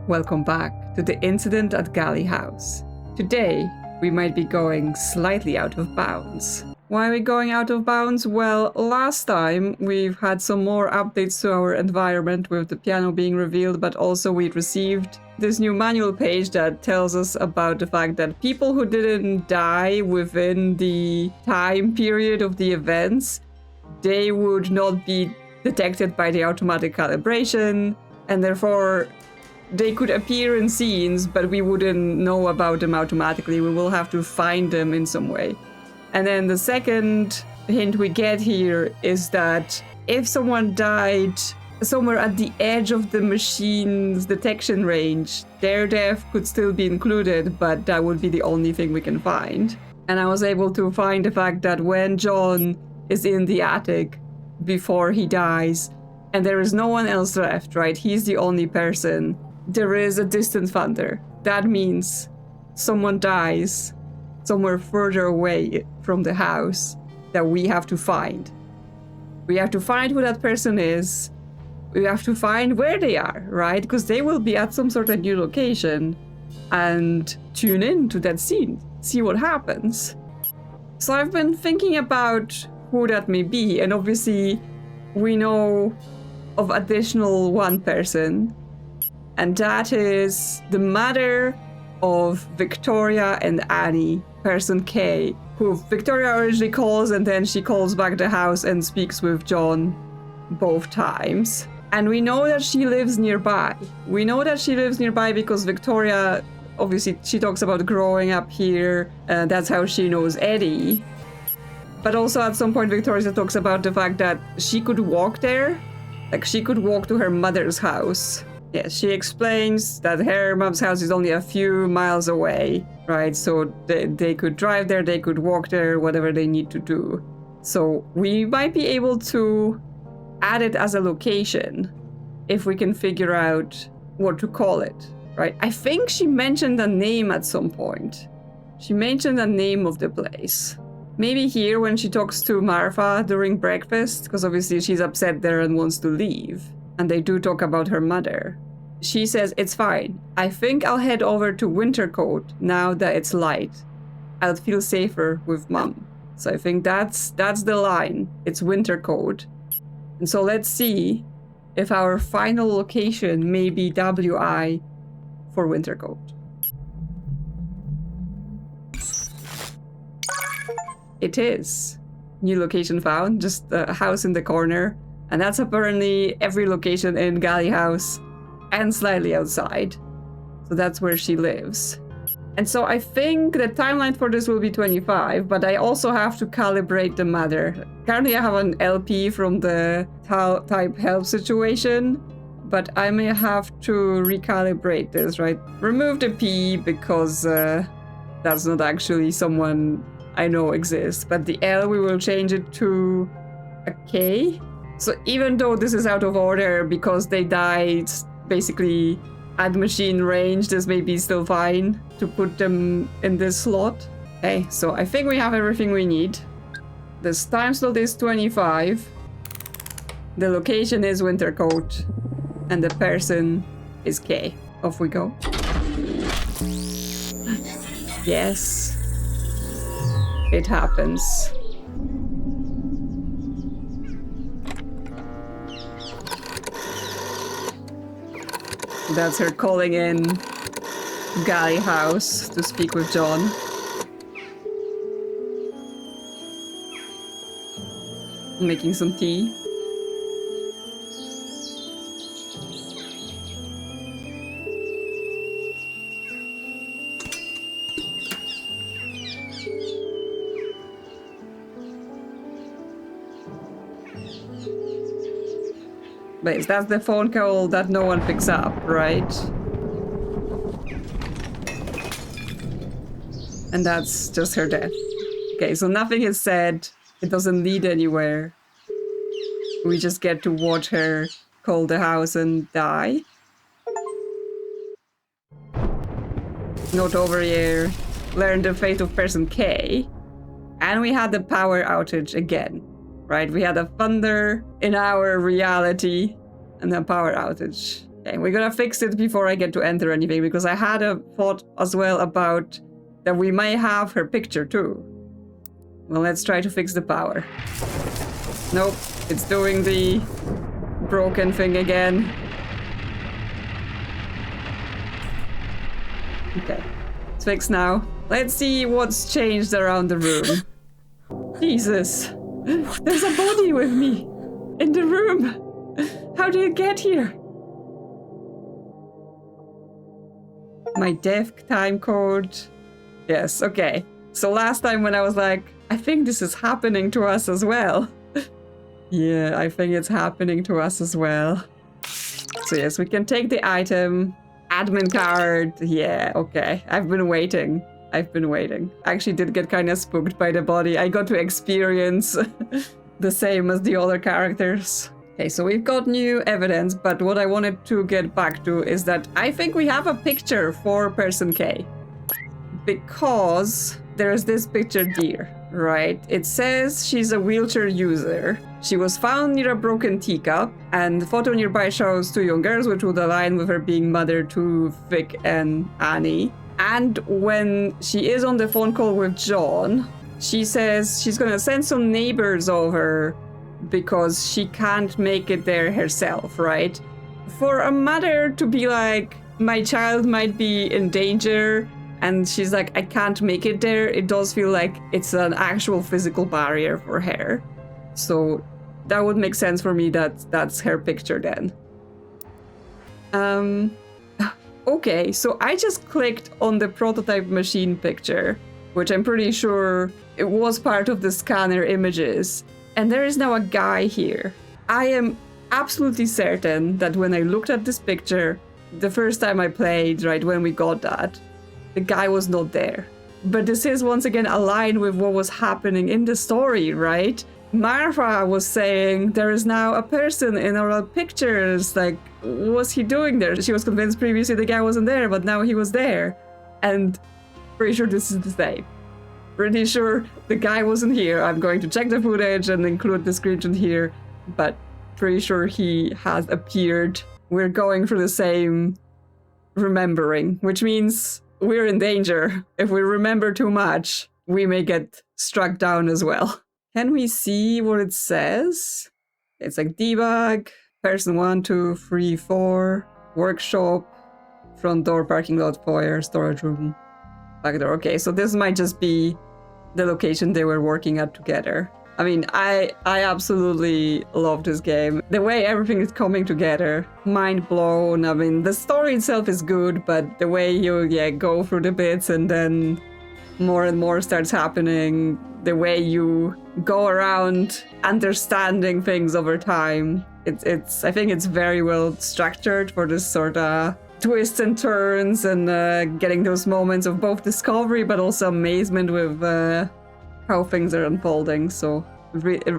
Welcome back to the incident at Galley House. Today, we might be going slightly out of bounds. Why are we going out of bounds? Well, last time we've had some more updates to our environment with the piano being revealed, but also we received this new manual page that tells us about the fact that people who didn't die within the time period of the events, they would not be detected by the automatic calibration, and therefore they could appear in scenes, but we wouldn't know about them automatically. We will have to find them in some way. And then the second hint we get here is that if someone died somewhere at the edge of the machine's detection range, their death could still be included, but that would be the only thing we can find. And I was able to find the fact that when John is in the attic before he dies, and there is no one else left, right? He's the only person. There is a distant thunder. That means someone dies somewhere further away from the house that we have to find. We have to find who that person is. We have to find where they are, right? Because they will be at some sort of new location, and tune in to that scene, see what happens. So I've been thinking about who that may be, and obviously we know of additional one person, and that is the mother of Victoria and Annie, person K, who Victoria originally calls, and then she calls back the house and speaks with John both times. And we know that she lives nearby. We know that she lives nearby because Victoria, obviously, she talks about growing up here, and that's how she knows Eddie. But also at some point, Victoria talks about the fact that she could walk there. Like, she could walk to her mother's house. Yeah, she explains that her mom's house is only a few miles away, right? So they could drive there, they could walk there, whatever they need to do. So we might be able to add it as a location if we can figure out what to call it, right? I think she mentioned a name at some point. She mentioned the name of the place. Maybe here when she talks to Marfa during breakfast, because obviously she's upset there and wants to leave. And they do talk about her mother. She says, "It's fine. I think I'll head over to Wintercoat now that it's light. I'll feel safer with Mum." So I think that's the line. It's Wintercoat. And so let's see if our final location may be WI for Wintercoat. It is. New location found, just a house in the corner. And that's apparently every location in Galley House and slightly outside. So that's where she lives. And so I think the timeline for this will be 25, but I also have to calibrate the mother. Currently I have an LP from the type help situation, but I may have to recalibrate this, right? Remove the P because that's not actually someone I know exists, but the L we will change it to a K. So even though this is out of order because they died basically at machine range, this may be still fine to put them in this slot. Okay, so I think we have everything we need. This time slot is 25. The location is Wintercoat. And the person is K. Off we go. Yes. It happens. That's her calling in Galley House to speak with John. Making some tea. But that's the phone call that no one picks up, right? And that's just her death. Okay, so nothing is said. It doesn't lead anywhere. We just get to watch her call the house and die. Not over here. Learn the fate of person K. And we had the power outage again. Right, we had a thunder in our reality and a power outage. Okay, we're gonna fix it before I get to enter anything, because I had a thought as well about that we may have her picture too. Well, let's try to fix the power. Nope, it's doing the broken thing again. Okay, it's fixed now. Let's see what's changed around the room. Jesus, there's a body with me in the room. How did it get here? My death time code. Yes, okay. So last time when I was like, I think this is happening to us as well. Yeah, I think it's happening to us as well. So yes, we can take the item. Admin card. Yeah, okay. I've been waiting. I actually did get kind of spooked by the body. I got to experience the same as the other characters. Okay, so we've got new evidence, but what I wanted to get back to is that I think we have a picture for person K. Because there's this picture here, right? It says she's a wheelchair user. She was found near a broken teacup, and the photo nearby shows two young girls, which would align with her being mother to Vic and Annie. And when she is on the phone call with John, she says she's gonna send some neighbors over because she can't make it there herself, right? For a mother to be like, my child might be in danger, and she's like, I can't make it there, it does feel like it's an actual physical barrier for her. So that would make sense for me that that's her picture then. Okay, so I just clicked on the prototype machine picture, which I'm pretty sure it was part of the scanner images. And there is now a guy here. I am absolutely certain that when I looked at this picture, the first time I played, right, when we got that, the guy was not there. But this is once again aligned with what was happening in the story, right? Martha was saying there is now a person in our pictures. Like, what's he doing there? She was convinced previously the guy wasn't there, but now he was there. And pretty sure this is the same. Pretty sure the guy wasn't here. I'm going to check the footage and include the screenshot here, but pretty sure he has appeared. We're going through the same remembering, which means we're in danger. If we remember too much, we may get struck down as well. Can we see what it says? It's like debug, person 1, 2, 3, 4, workshop, front door, parking lot, foyer, storage room, back door. Okay, so this might just be the location they were working at together. I mean, I absolutely love this game. The way everything is coming together, mind blown. I mean, the story itself is good, but the way you go through the bits and then more and more starts happening, the way you go around understanding things over time. I think it's very well structured for this sort of twists and turns and getting those moments of both discovery but also amazement with how things are unfolding. So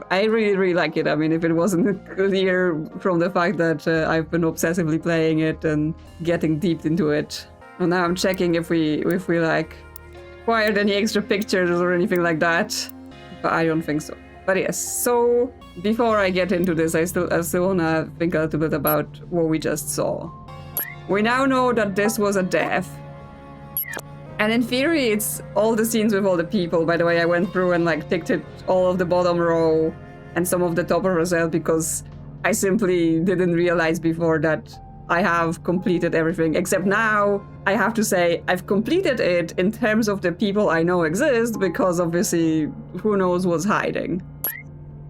I really like it. I mean, if it wasn't clear from the fact that I've been obsessively playing it and getting deep into it. And now I'm checking if we like acquired any extra pictures or anything like that, but I don't think so. But yes, so before I get into this, I still want to think a little bit about what we just saw. We now know that this was a death. And in theory, it's all the scenes with all the people. By the way, I went through and like ticked it all of the bottom row and some of the top row as well, because I simply didn't realize before that I have completed everything. Except now, I have to say, I've completed it in terms of the people I know exist, because obviously, who knows what's hiding.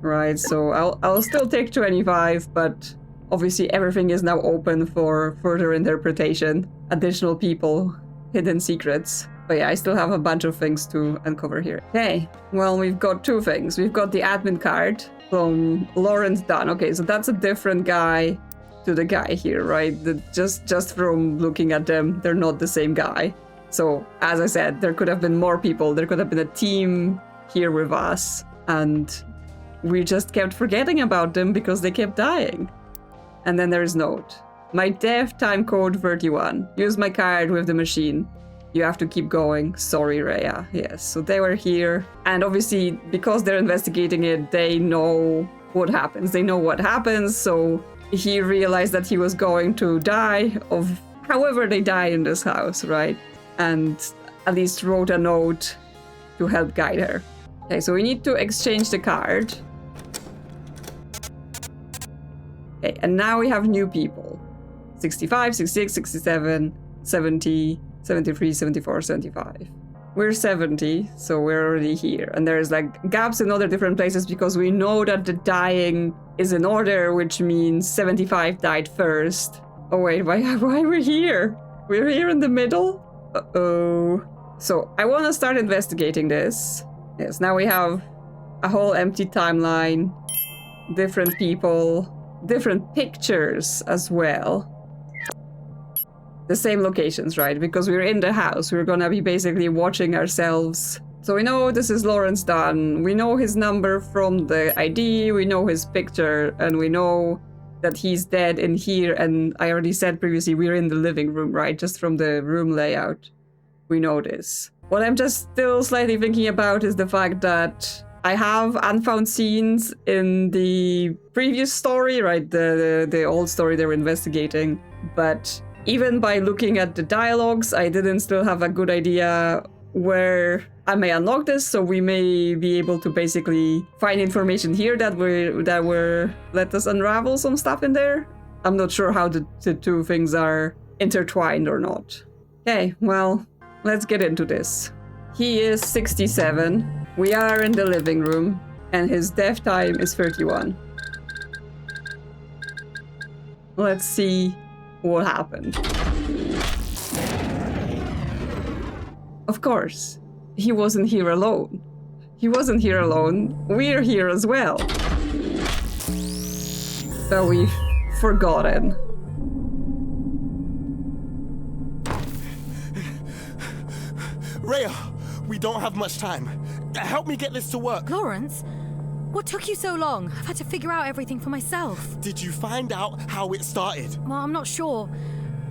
Right, so I'll still take 25, but obviously everything is now open for further interpretation. Additional people, hidden secrets. But yeah, I still have a bunch of things to uncover here. Okay, well, we've got two things. We've got the admin card from Lawrence Dunn. Okay, so that's a different guy to the guy here, right? Just from looking at them, they're not the same guy. So, as I said, there could have been more people. There could have been a team here with us. And we just kept forgetting about them because they kept dying. And then there's note. My death time code 31. Use my card with the machine. You have to keep going. Sorry, Rhea. Yes, so they were here. And obviously, because they're investigating it, they know what happens. They know what happens, so he realized that he was going to die of however they die in this house, right? And at least wrote a note to help guide her. Okay, so we need to exchange the card. Okay, and now we have new people. 65, 66, 67, 70, 73, 74, 75. We're 70, so we're already here. And there's like gaps in other different places because we know that the dying is in order, which means 75 died first. Oh wait, why we're here? We're here in the middle? Uh-oh. So I want to start investigating this. Yes, now we have a whole empty timeline, different people, different pictures as well. The same locations, right? Because we're in the house, we're gonna be basically watching ourselves. So we know this is Lawrence Dunn. We know his number from the ID, we know his picture, and we know that he's dead in here. And I already said previously, we're in the living room, right? Just from the room layout, we know this. What I'm just still slightly thinking about is the fact that I have unfound scenes in the previous story, right? The old story they were investigating. But even by looking at the dialogues, I didn't still have a good idea where I may unlock this. So we may be able to basically find information here that will let us unravel some stuff in there. I'm not sure how the two things are intertwined or not. Okay, well, let's get into this. He is 67. We are in the living room, and his death time is 31. Let's see what happened. Of course, he wasn't here alone. He wasn't here alone. We're here as well. But we've forgotten. Rhea, we don't have much time. Help me get this to work. Lawrence? What took you so long? I've had to figure out everything for myself. Did you find out how it started? Well, I'm not sure,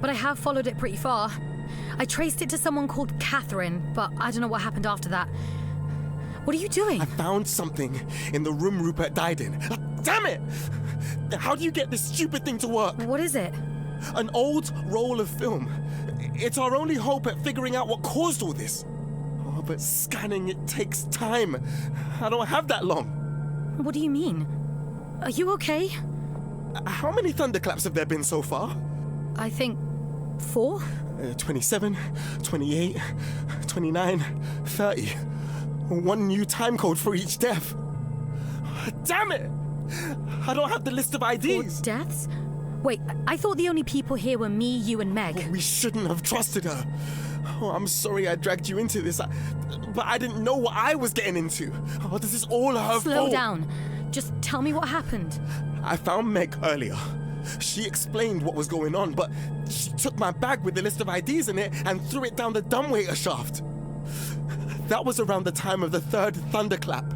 but I have followed it pretty far. I traced it to someone called Catherine, but I don't know what happened after that. What are you doing? I found something in the room Rupert died in. Damn it! How do you get this stupid thing to work? What is it? An old roll of film. It's our only hope at figuring out what caused all this. Oh, but scanning, it takes time. I don't have that long. What do you mean? Are you okay? How many thunderclaps have there been so far? I think 4? 27, 28, 29, 30. One new time code for each death. Damn it! I don't have the list of IDs. 4 deaths? Wait, I thought the only people here were me, you, and Meg. We shouldn't have trusted her. Oh, I'm sorry I dragged you into this, but I didn't know what I was getting into. Oh, this is all her fault. Slow down. Just tell me what happened. I found Meg earlier. She explained what was going on, but she took my bag with the list of IDs in it and threw it down the dumbwaiter shaft. That was around the time of the 3rd thunderclap.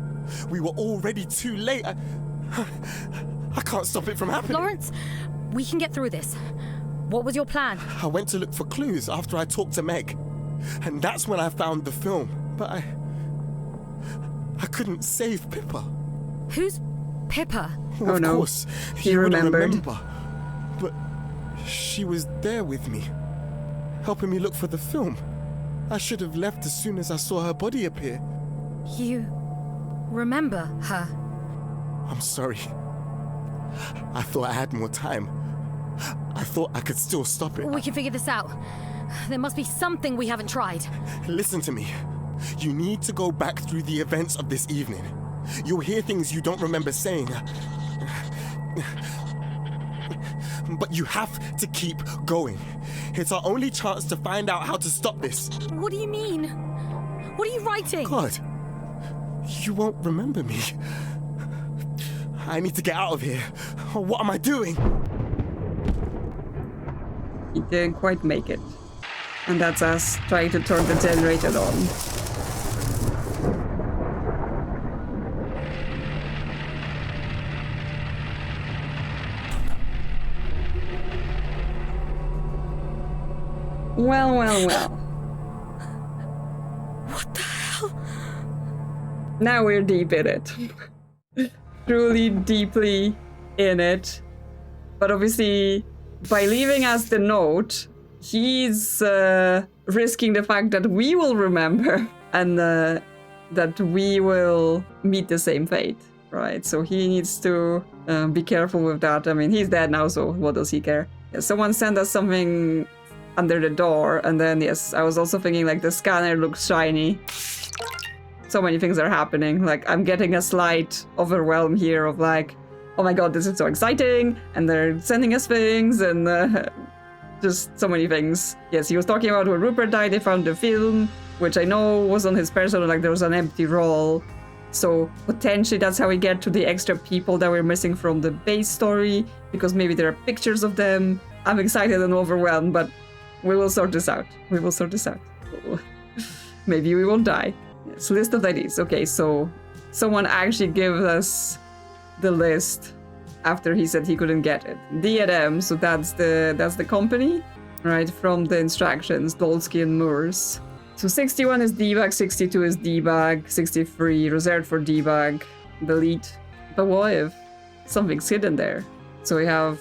We were already too late. I can't stop it from happening. Lawrence, we can get through this. What was your plan? I went to look for clues after I talked to Meg. And that's when I found the film. But I couldn't save Pippa. Who's Pippa? Oh, of no. course, He you wouldn't remembered. remember. But she was there with me, helping me look for the film. I should have left as soon as I saw her body appear. You remember her? I'm sorry. I thought I had more time. I thought I could still stop it. We can figure this out. There must be something we haven't tried. Listen to me. You need to go back through the events of this evening. You'll hear things you don't remember saying. But you have to keep going. It's our only chance to find out how to stop this. What do you mean? What are you writing? God, you won't remember me. I need to get out of here. What am I doing? He didn't quite make it. And that's us trying to turn the generator on. Well, well, well. What the hell? Now we're deep in it. Truly deeply in it. But obviously, by leaving us the note, he's risking the fact that we will remember and that we will meet the same fate, right? So he needs to be careful with that. I mean, he's dead now, so what does he care? Yeah, someone sent us something under the door, and then, yes, I was also thinking, like, the scanner looks shiny. So many things are happening. Like, I'm getting a slight overwhelm here of, like, oh my god, this is so exciting, and they're sending us things, and just so many things. Yes, he was talking about when Rupert died, they found the film, which I know was on his personal, like, there was an empty roll. So potentially that's how we get to the extra people that we're missing from the base story, because maybe there are pictures of them. I'm excited and overwhelmed, but we will sort this out. We will sort this out. Maybe we won't die. Yes, list of IDs. Okay, so someone actually gives us the list after he said he couldn't get it. D&M, so that's the company, right? From the instructions, Dolsky and Moores. So 61 is debug, 62 is debug, 63 reserved for debug, delete. But what if something's hidden there? So we have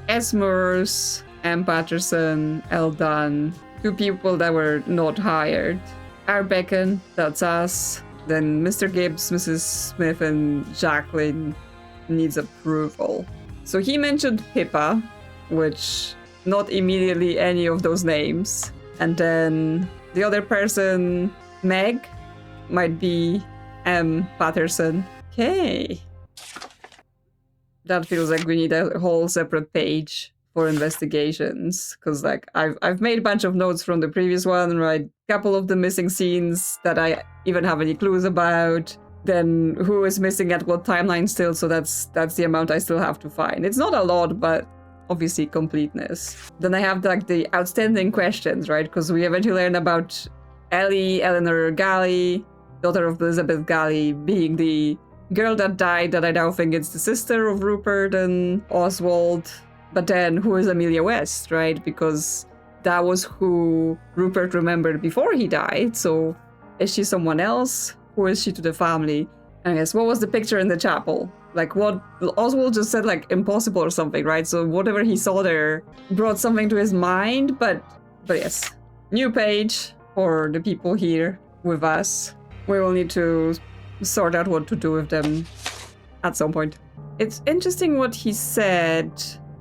S. Moores, M. Patterson, L. Dunn, 2 people that were not hired. R. Beacon, that's us. Then Mr. Gibbs, Mrs. Smith, and Jaqueline needs approval. So he mentioned Pippa, which not immediately any of those names. And then the other person, Meg, might be M. Patterson. Okay. That feels like we need a whole separate page for investigations, because like I've made a bunch of notes from the previous one, right? Couple of the missing scenes that I even have any clues about. Then who is missing at what timeline still, so that's the amount I still have to find. It's not a lot, but obviously completeness. Then I have like the outstanding questions, right? Because we eventually learn about Ellie, Eleanor Galley, daughter of Elizabeth Galley, being the girl that died, that I now think it's the sister of Rupert and Oswald. But then who is Amelia West, right? Because that was who Rupert remembered before he died. So is she someone else? Who is she to the family? And I guess, what was the picture in the chapel? Like, what Oswald just said, like, impossible or something, right? So whatever he saw there brought something to his mind. But yes, new page for the people here with us. We will need to sort out what to do with them at some point. It's interesting what he said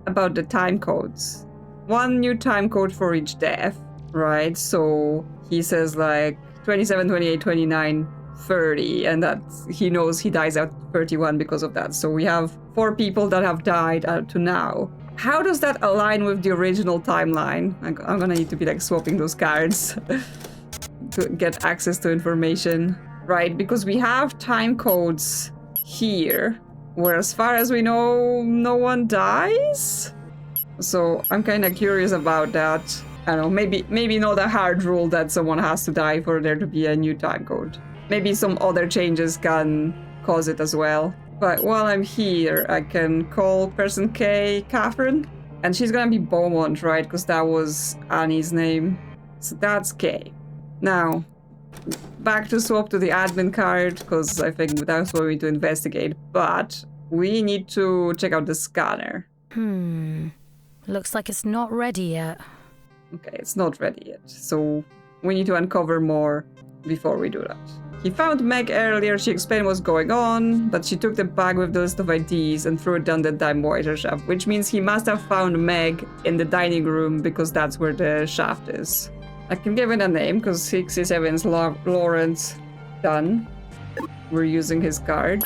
about the time codes. 1 new time code for each death, right? So he says like 27, 28, 29, 30, and that he knows he dies at 31 because of that. So we have 4 people that have died up to now. How does that align with the original timeline? I'm gonna need to be like swapping those cards to get access to information, right? Because we have time codes here, where as far as we know, no one dies. So I'm kind of curious about that. I don't know, maybe not a hard rule that someone has to die for there to be a new time code. Maybe some other changes can cause it as well. But while I'm here, I can call person K Catherine. And she's gonna be Beaumont, right? Because that was Annie's name. So that's K. Now, back to swap to the admin card, because I think that's what we need to investigate. But we need to check out the scanner. Looks like it's not ready yet. Okay, it's not ready yet. So we need to uncover more before we do that. He found Meg earlier, she explained what's going on, but she took the bag with the list of IDs and threw it down the dumbwaiter shaft, which means he must have found Meg in the dining room because that's where the shaft is. I can give it a name because 67's Lawrence Dunn. We're using his card.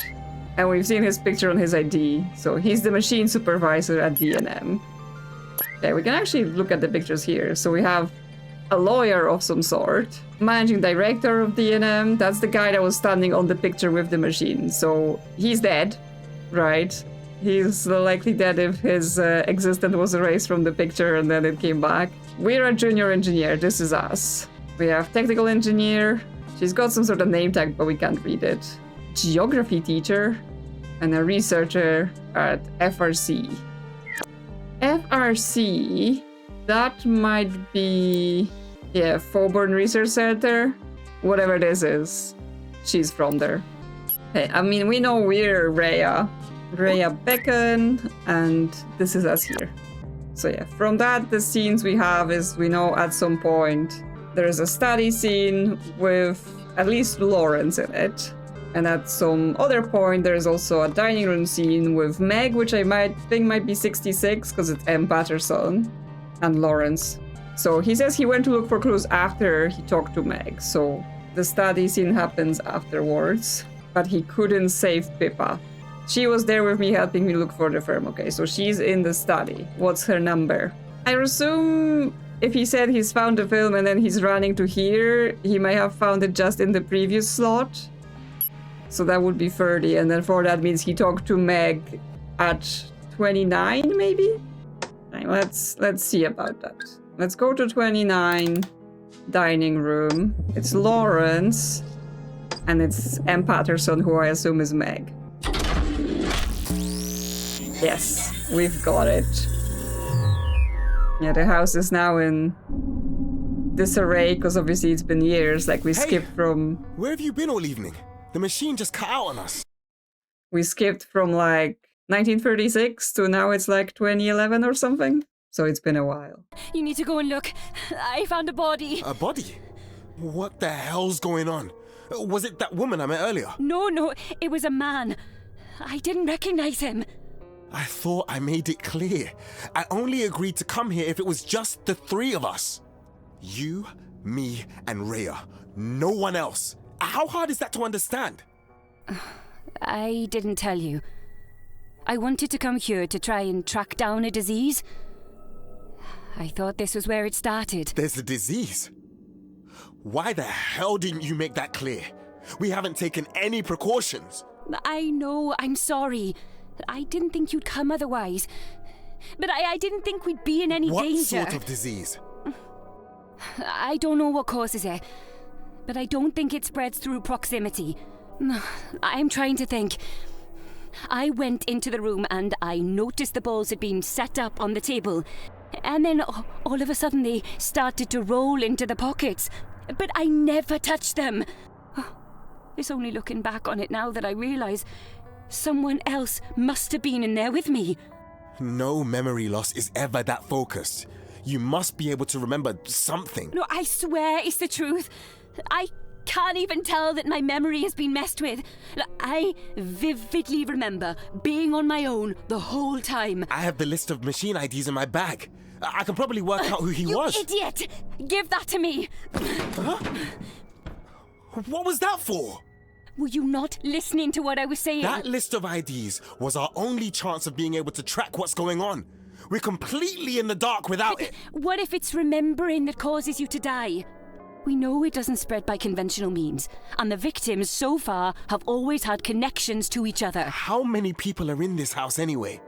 And we've seen his picture on his ID, so he's the machine supervisor at D&M. Okay, we can actually look at the pictures here. So we have a lawyer of some sort, managing director of D&M. That's the guy that was standing on the picture with the machine. So he's dead, right? He's likely dead if his existence was erased from the picture and then it came back. We're a junior engineer. This is us. We have technical engineer. She's got some sort of name tag, but we can't read it. Geography teacher and a researcher at FRC. FRC, that might be, yeah, Faubourn Research Center. Whatever this is, she's from there. Hey, I mean, we know we're Rhea, Rhea beckon, and this is us here. So yeah, from that, the scenes we have is we know at some point there is a study scene with at least Lawrence in it. And at some other point, there is also a dining room scene with Meg, which I might be 66 because it's M. Patterson, and Lawrence. So he says he went to look for clues after he talked to Meg. So the study scene happens afterwards, but he couldn't save Pippa. She was there with me helping me look for the firm. Okay, so she's in the study. What's her number? I assume if he said he's found the film and then he's running to here, he might have found it just in the previous slot. So that would be 30, and then for that means he talked to Meg at 29, maybe? Right, let's see about that. Let's go to 29, dining room. It's Lawrence, and it's M. Patterson, who I assume is Meg. Yes, we've got it. Yeah, the house is now in disarray, because obviously it's been years, like we skipped from... Where have you been all evening? The machine just cut out on us. We skipped from like 1936 to now it's like 2011 or something. So it's been a while. You need to go and look. I found a body. A body? What the hell's going on? Was it that woman I met earlier? No, it was a man. I didn't recognize him. I thought I made it clear. I only agreed to come here if it was just the three of us. You, me, and Rhea. No one else. How hard is that to understand? I didn't tell you. I wanted to come here to try and track down a disease. I thought this was where it started. There's a disease? Why the hell didn't you make that clear? We haven't taken any precautions. I know, I'm sorry. I didn't think you'd come otherwise. But I didn't think we'd be in any danger. What sort of disease? I don't know what causes it. But I don't think it spreads through proximity. I'm trying to think. I went into the room and I noticed the balls had been set up on the table. And then all of a sudden they started to roll into the pockets. But I never touched them. It's only looking back on it now that I realise someone else must have been in there with me. No memory loss is ever that focused. You must be able to remember something. No, I swear it's the truth. I can't even tell that my memory has been messed with. I vividly remember being on my own the whole time. I have the list of machine IDs in my bag. I can probably work out who he was. You idiot! Give that to me! Huh? What was that for? Were you not listening to what I was saying? That list of IDs was our only chance of being able to track what's going on. We're completely in the dark without it. What if it's remembering that causes you to die? We know it doesn't spread by conventional means, and the victims so far have always had connections to each other. How many people are in this house anyway?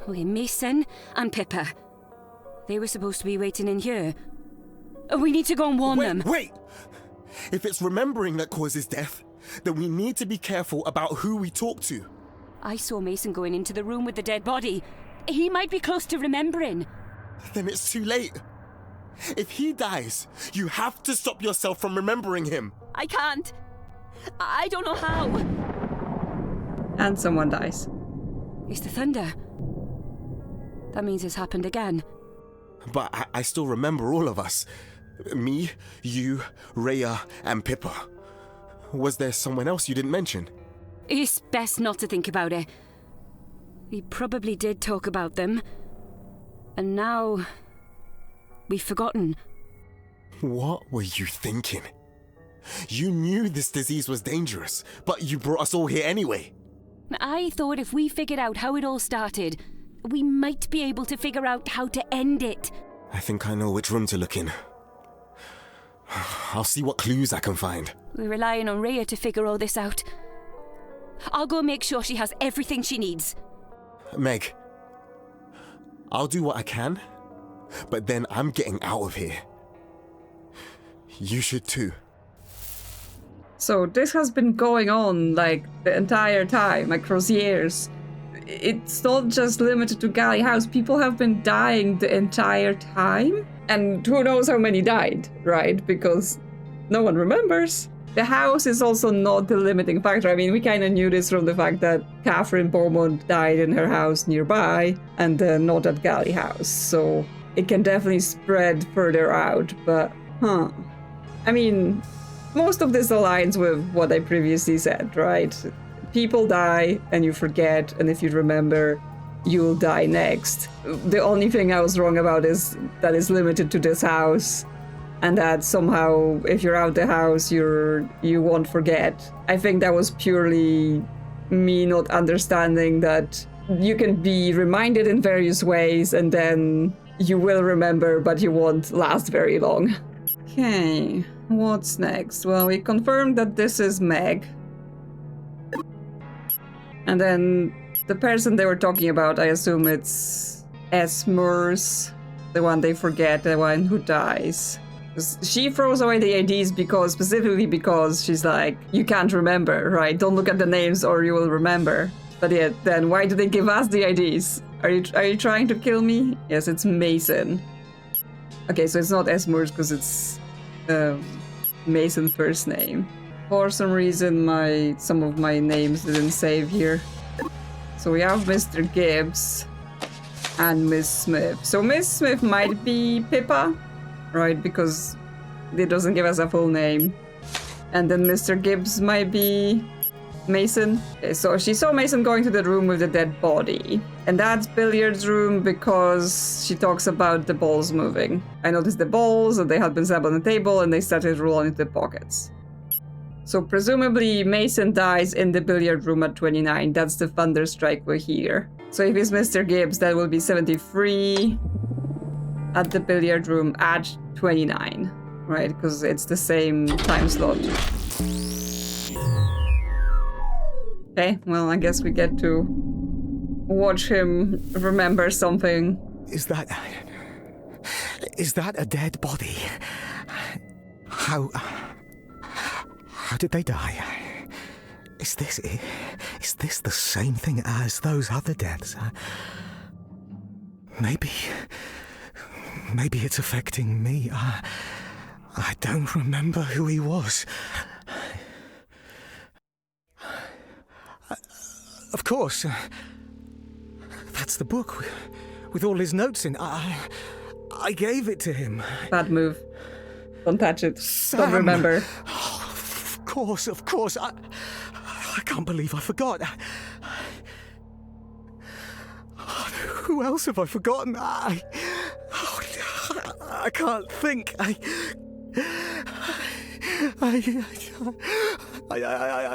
We're Mason and Pippa. They were supposed to be waiting in here. We need to go and warn them. Wait! If it's remembering that causes death, then we need to be careful about who we talk to. I saw Mason going into the room with the dead body. He might be close to remembering. Then it's too late. If he dies, you have to stop yourself from remembering him. I can't. I don't know how. And someone dies. It's the thunder. That means it's happened again. But I still remember all of us. Me, you, Rhea, and Pippa. Was there someone else you didn't mention? It's best not to think about it. We probably did talk about them. And now... we've forgotten. What were you thinking? You knew this disease was dangerous, but you brought us all here anyway. I thought if we figured out how it all started, we might be able to figure out how to end it. I think I know which room to look in. I'll see what clues I can find. We're relying on Rhea to figure all this out. I'll go make sure she has everything she needs. Meg, I'll do what I can, but then I'm getting out of here. You should too. So this has been going on like the entire time, across years. It's not just limited to Galley House. People have been dying the entire time. And who knows how many died, right? Because no one remembers. the house is also not the limiting factor. I mean, we kind of knew this from the fact that Catherine Beaumont died in her house nearby and not at Galley House. So it can definitely spread further out, but I mean, most of this aligns with what I previously said, right? People die and you forget, and if you remember, you'll die next. The only thing I was wrong about is that it's limited to this house, and that somehow if you're out the house, you won't forget. I think that was purely me not understanding that you can be reminded in various ways and then you will remember, but you won't last very long. Okay, what's next? Well, we confirmed that this is Meg. And then the person they were talking about, I assume it's Esmers, the one they forget, the one who dies. She throws away the IDs specifically because she's like, you can't remember, right? Don't look at the names or you will remember. But yet, then why do they give us the IDs? Are you trying to kill me? Yes, it's Mason. Okay, so it's not Esmers because it's Mason first name. For some reason, some of my names didn't save here. So we have Mr. Gibbs and Miss Smith. So Miss Smith might be Pippa, right? Because it doesn't give us a full name. And then Mr. Gibbs might be Mason. Okay, so she saw Mason going to the room with the dead body. And that's Billiard's room because she talks about the balls moving. I noticed the balls and they had been set on the table and they started rolling into the pockets. So presumably Mason dies in the billiard room at 29. That's the thunderstrike we're here. So if it's Mr. Gibbs, that will be 73 at the billiard room at 29, right? Because it's the same time slot. Okay, well, I guess we get to watch him remember something. Is that a dead body? How did they die? Is this the same thing as those other deaths? Maybe it's affecting me. I don't remember who he was. Of course. That's the book with all his notes in. I gave it to him. Bad move. Don't touch it. Sam. Don't remember. Of course. I can't believe I forgot. Who else have I forgotten? I can't think. I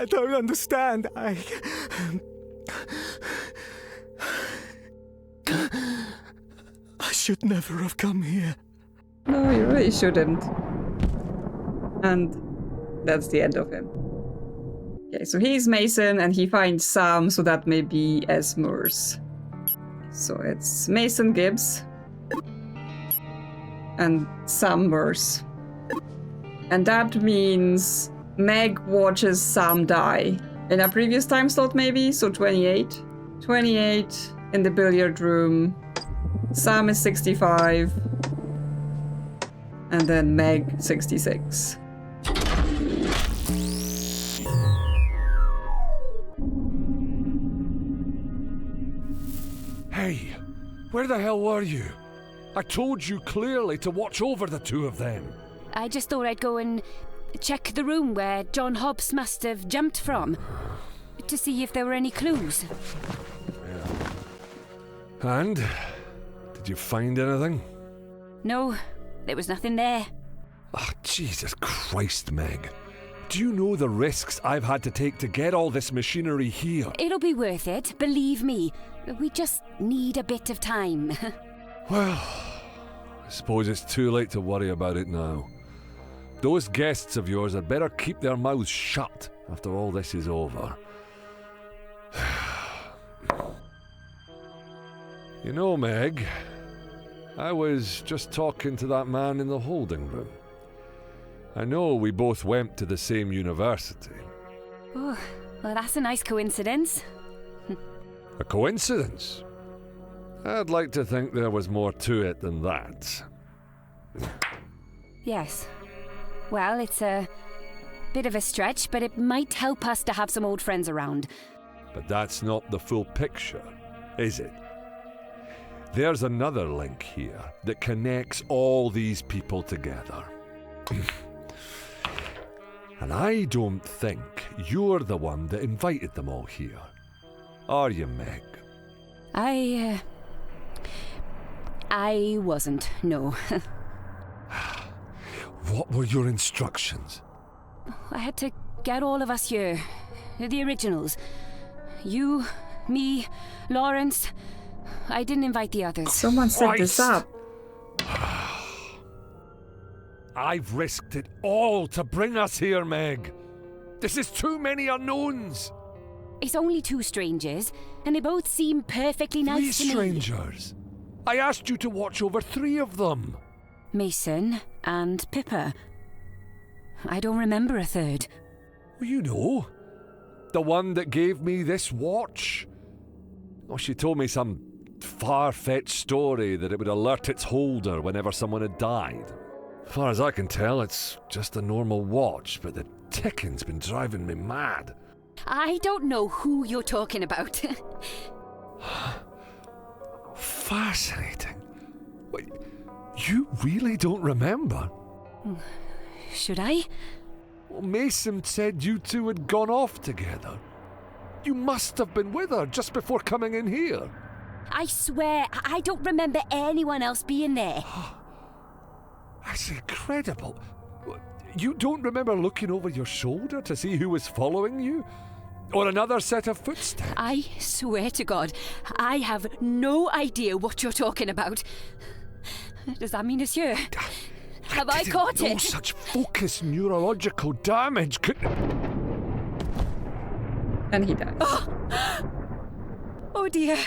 don't understand. I should never have come here. No, you really shouldn't. And that's the end of him. Okay, so he's Mason and he finds Sam, so that may be Esmers. So it's Mason Gibbs and Sam Mers. And that means Meg watches Sam die. In a previous time slot maybe, so 28. 28 in the billiard room. Sam is 65. And then Meg 66. Hey, where the hell were you? I told you clearly to watch over the two of them. I just thought I'd go and check the room where John Hobbs must have jumped from, to see if there were any clues. Yeah. And? Did you find anything? No, there was nothing there. Oh, Jesus Christ, Meg. Do you know the risks I've had to take to get all this machinery here? It'll be worth it, believe me. We just need a bit of time. Well, I suppose it's too late to worry about it now. Those guests of yours had better keep their mouths shut after all this is over. You know, Meg, I was just talking to that man in the holding room. I know we both went to the same university. Oh, well, that's a nice coincidence. A coincidence? I'd like to think there was more to it than that. Yes. Well, it's a Bit of a stretch, but it might help us to have some old friends around. But that's not the full picture, is it? There's another link here that connects all these people together. And I don't think you're the one that invited them all here. Are you, Meg? I wasn't, no. What were your instructions? I had to get all of us here. The originals. You, me, Lawrence. I didn't invite the others. Someone set this up. I've risked it all to bring us here, Meg. This is too many unknowns. It's only 2 strangers, and they both seem perfectly nice to me. 3 strangers? I asked you to watch over 3 of them. Mason and Pippa. I don't remember a third. Well, you know, the one that gave me this watch. Oh, she told me some far-fetched story that it would alert its holder whenever someone had died. As far as I can tell, it's just a normal watch, but the ticking's been driving me mad. I don't know who you're talking about. Fascinating. Wait, you really don't remember? Should I? Well, Mason said you 2 had gone off together. You must have been with her just before coming in here. I swear, I don't remember anyone else being there. That's incredible. You don't remember looking over your shoulder to see who was following you? Or another set of footsteps? I swear to God, I have no idea what you're talking about. Does that mean it's you? Have I caught no it? Such focused neurological damage could... And he dies. Oh dear.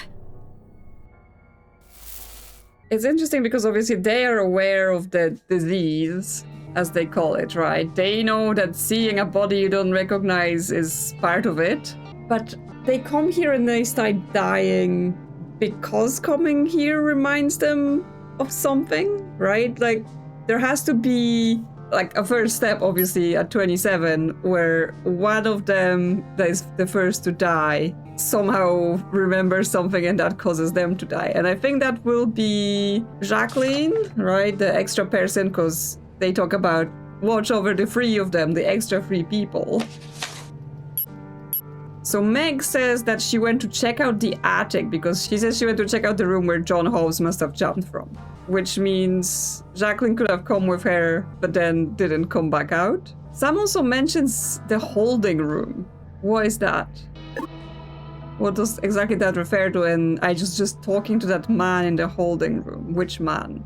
It's interesting because obviously they are aware of the disease, as they call it, right? They know that seeing a body you don't recognize is part of it. But they come here and they start dying because coming here reminds them of something, right? Like, there has to be like a first step, obviously, at 27, where one of them that is the first to die somehow remembers something and that causes them to die. And I think that will be Jaqueline, right? The extra person, because they talk about watch over the 3 of them, the extra 3 people. So Meg says that she went to check out the attic because she says she went to check out the room where John Hobbs must have jumped from. Which means Jaqueline could have come with her, but then didn't come back out. Sam also mentions the holding room. What is that? What does exactly that refer to? And I just talking to that man in the holding room. Which man?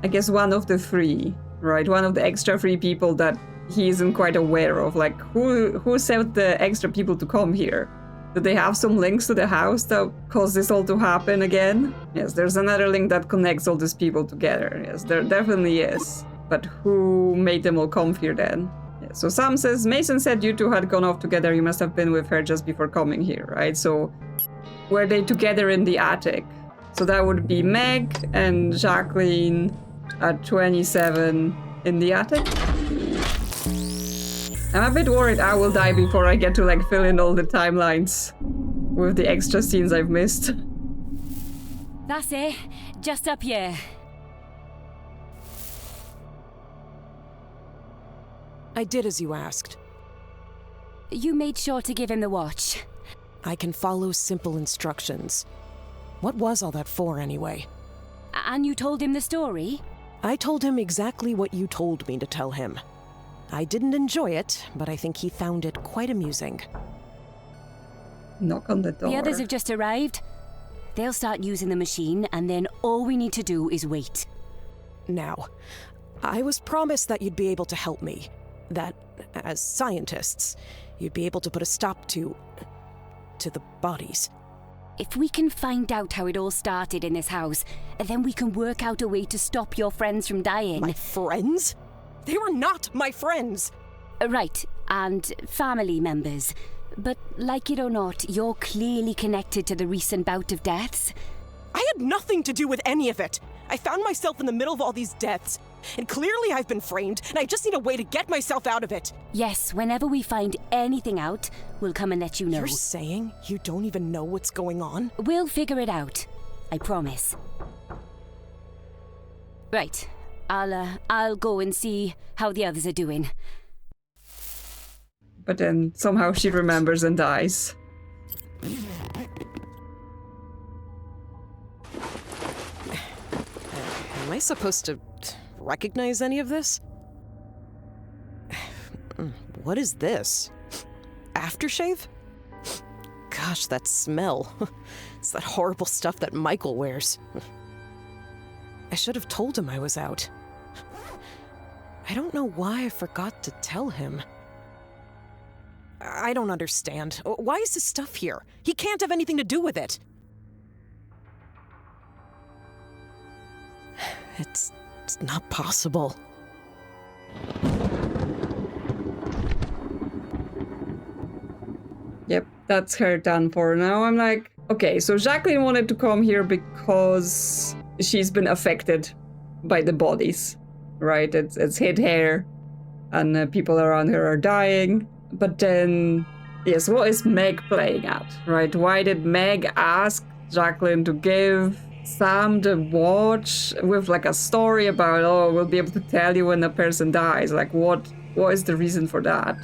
I guess one of the 3, right? One of the extra 3 people that he isn't quite aware of. Like, who sent the extra people to come here? Do they have some links to the house that caused this all to happen again? Yes, there's another link that connects all these people together. Yes, there definitely is. But who made them all come here then? Yeah, so Sam says, Mason said you 2 had gone off together. You must have been with her just before coming here, right? So were they together in the attic? So that would be Meg and Jaqueline at 27 in the attic. I'm a bit worried I will die before I get to like fill in all the timelines with the extra scenes I've missed. That's it. Just up here. I did as you asked. You made sure to give him the watch. I can follow simple instructions. What was all that for, anyway? And you told him the story? I told him exactly what you told me to tell him. I didn't enjoy it, but I think he found it quite amusing. Knock on the door. The others have just arrived. They'll start using the machine, and then all we need to do is wait. Now, I was promised that you'd be able to help me. That, as scientists, you'd be able to put a stop to the bodies. If we can find out how it all started in this house, then we can work out a way to stop your friends from dying. My friends? They were not my friends! Right, and family members. But like it or not, you're clearly connected to the recent bout of deaths. I had nothing to do with any of it! I found myself in the middle of all these deaths, And clearly I've been framed, and I just need a way to get myself out of it. Yes, whenever we find anything out, we'll come and let you know. You're saying you don't even know what's going on? We'll figure it out. I promise. Right. I'll go and see how the others are doing. But then somehow she remembers and dies. Am I supposed to recognize any of this? What is this? Aftershave? Gosh, that smell. It's that horrible stuff that Michael wears. I should have told him I was out. I don't know why I forgot to tell him. I don't understand. Why is this stuff here? He can't have anything to do with it. It's not possible. Yep, that's her done for. Now I'm like, okay, so Jaqueline wanted to come here because she's been affected by the bodies, right? It's hit hair, and people around her are dying. But then, yes, what is Meg playing at, right? Why did Meg ask Jaqueline to give Sam the watch with like a story about, oh, we'll be able to tell you when a person dies? Like, what is the reason for that?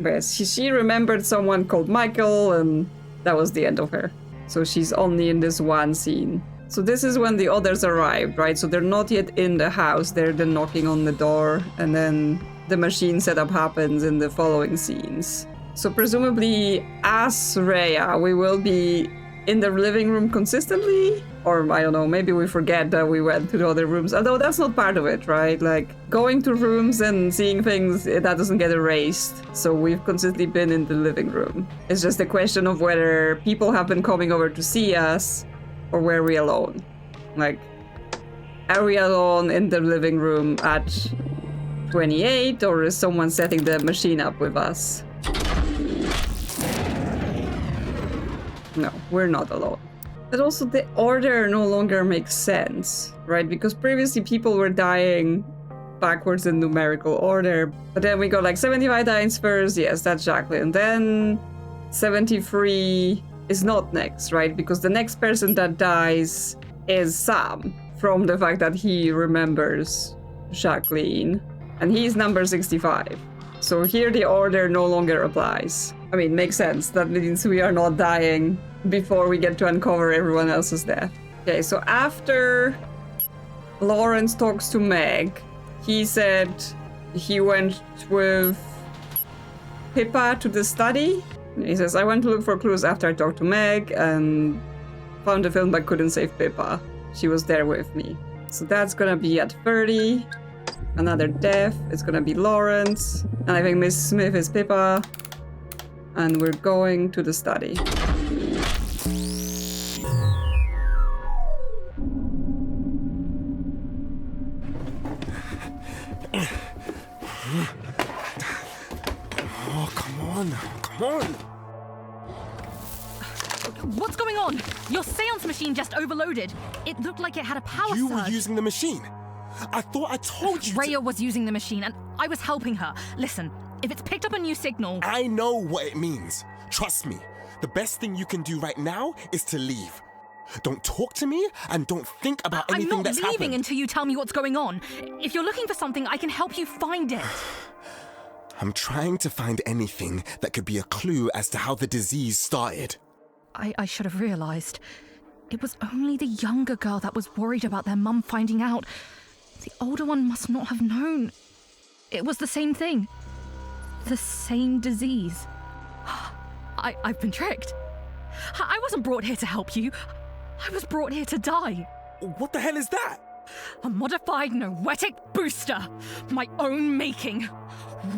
Yes, she remembered someone called Michael, and that was the end of her. So she's only in this one scene. So this is when the others arrived, right? So they're not yet in the house, they're then knocking on the door, and then the machine setup happens in the following scenes. So presumably, as Rhea, we will be in the living room consistently? Or, I don't know, maybe we forget that we went to the other rooms. Although that's not part of it, right? Like, going to rooms and seeing things, that doesn't get erased. So we've consistently been in the living room. It's just a question of whether people have been coming over to see us, or were we alone? Like, are we alone in the living room at 28, or is someone setting the machine up with us? No, we're not alone. But also the order no longer makes sense, right? Because previously people were dying backwards in numerical order, but then we got like 75 dies first, yes, that's Jaqueline. Then 73 is not next, right? Because the next person that dies is Sam, from the fact that he remembers Jaqueline, and he's number 65. So here the order no longer applies. I mean, makes sense. That means we are not dying before we get to uncover everyone else's death. Okay, so after Lawrence talks to Meg, he said he went with Pippa to the study. He says, I went to look for clues after I talked to Meg and found the film but couldn't save Pippa. She was there with me. So that's gonna be at 30. Another death. It's gonna be Lawrence. And I think Miss Smith is Pippa. And we're going to the study. Oh, come on. Come on. What's going on? Your seance machine just overloaded. It looked like it had a power You surge. were using the machine. I thought I told you Rhea was using the machine, and I was helping her. Listen, if it's picked up a new signal... I know what it means. Trust me. The best thing you can do right now is to leave. Don't talk to me, and don't think about anything that's happened. I'm not leaving until you tell me what's going on. If you're looking for something, I can help you find it. I'm trying to find anything that could be a clue as to how the disease started. I should have realized. It was only the younger girl that was worried about their mum finding out. The older one must not have known. It was the same thing. The same disease. I've been tricked. I wasn't brought here to help you. I was brought here to die. What the hell is that? A modified noetic booster. My own making.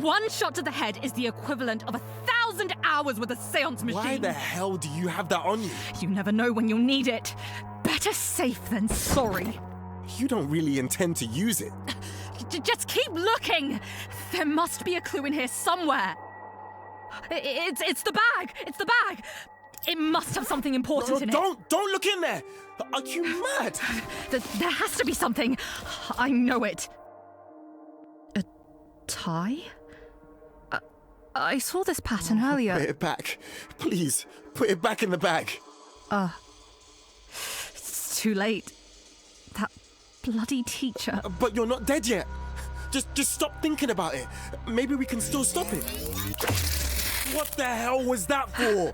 One shot to the head is the equivalent of 1,000 hours with a seance machine. Why the hell do you have that on you? You never know when you'll need it. Better safe than sorry. You don't really intend to use it. Just keep looking. There must be a clue in here somewhere. It's the bag. It's the bag. It must have something important in it. Don't look in there. Are you mad? There has to be something. I know it. tie? I saw this pattern earlier. Put it back. Please, put it back in the bag. It's too late. That bloody teacher. But you're not dead yet. Just stop thinking about it. Maybe we can still stop it. What the hell was that for?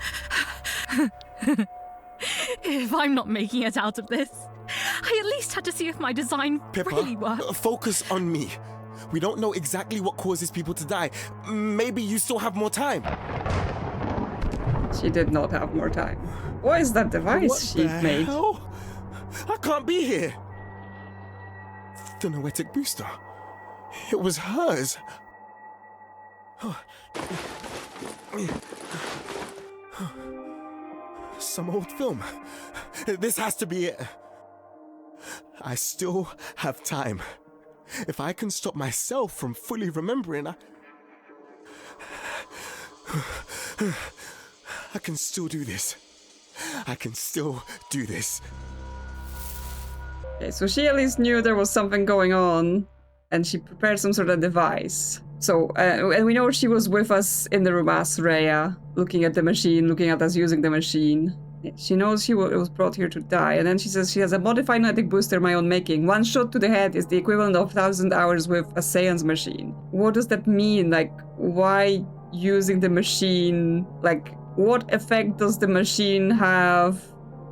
If I'm not making it out of this, I at least had to see if my design Pippa, really worked. focus on me. We don't know exactly what causes people to die. Maybe you still have more time. She did not have more time. What is that device What she the made? hell? I can't be here. The noetic booster. It was hers. Some old film. This has to be it. I still have time. If I can stop myself from fully remembering, I can still do this. I can still do this. Okay, so she at least knew there was something going on, and she prepared some sort of device. So, and we know she was with us in the room as Rhea, looking at the machine, looking at us using the machine. She knows it was brought here to die, and then she says she has a modified noetic booster my own making. 1 shot to the head is the equivalent of 1,000 hours with a seance machine. What does that mean? Like, why using the machine? Like, what effect does the machine have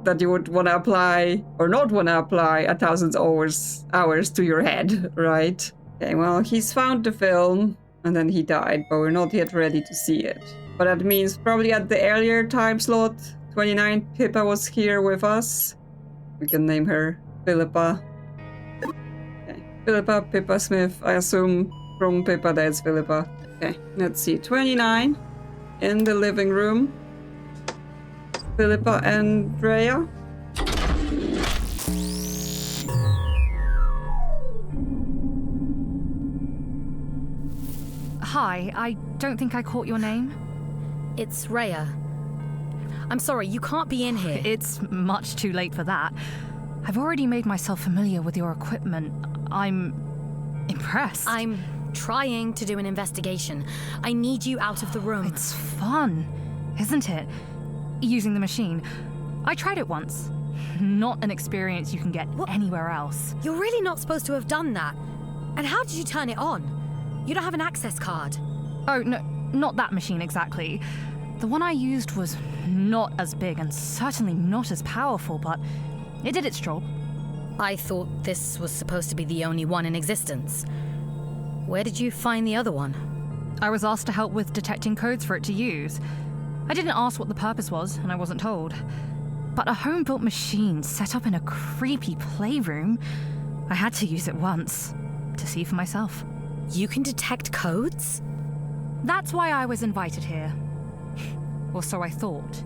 that you would want to apply or not want to apply 1,000 hours to your head, right? Okay, well, he's found the film, and then he died, but we're not yet ready to see it. But that means probably at the earlier time slot, 29, Pippa was here with us. We can name her Philippa. Okay. Philippa, Pippa Smith. I assume from Pippa that's Philippa. Okay, let's see. 29 in the living room. Philippa and Rhea. Hi, I don't think I caught your name. It's Rhea. I'm sorry, you can't be in here. It's much too late for that. I've already made myself familiar with your equipment. I'm impressed. I'm trying to do an investigation. I need you out of the room. It's fun, isn't it? Using the machine. I tried it once. Not an experience you can get anywhere else. You're really not supposed to have done that. And how did you turn it on? You don't have an access card. Oh, no, not that machine exactly. The one I used was not as big and certainly not as powerful, but it did its job. I thought this was supposed to be the only one in existence. Where did you find the other one? I was asked to help with detecting codes for it to use. I didn't ask what the purpose was, and I wasn't told. But a home-built machine set up in a creepy playroom, I had to use it once, to see for myself. You can detect codes? That's why I was invited here. Or so I thought.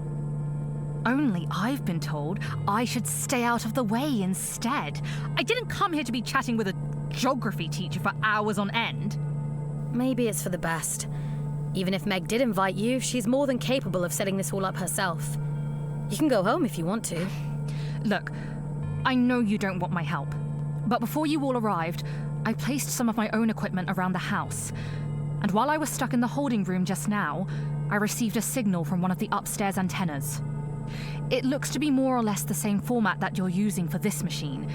Only I've been told I should stay out of the way instead. I didn't come here to be chatting with a geography teacher for hours on end. Maybe it's for the best. Even if Meg did invite you, she's more than capable of setting this all up herself. You can go home if you want to. Look, I know you don't want my help. But before you all arrived, I placed some of my own equipment around the house. And while I was stuck in the holding room just now, I received a signal from one of the upstairs antennas. It looks to be more or less the same format that you're using for this machine.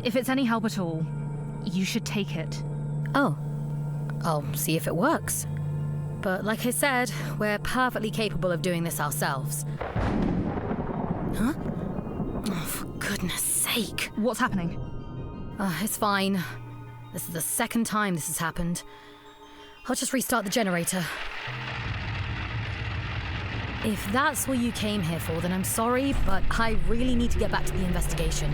If it's any help at all, you should take it. Oh, I'll see if it works. But like I said, we're perfectly capable of doing this ourselves. Huh? Oh, for goodness sake. What's happening? It's fine. This is the second time this has happened. I'll just restart the generator. If that's what you came here for, then I'm sorry, but I really need to get back to the investigation.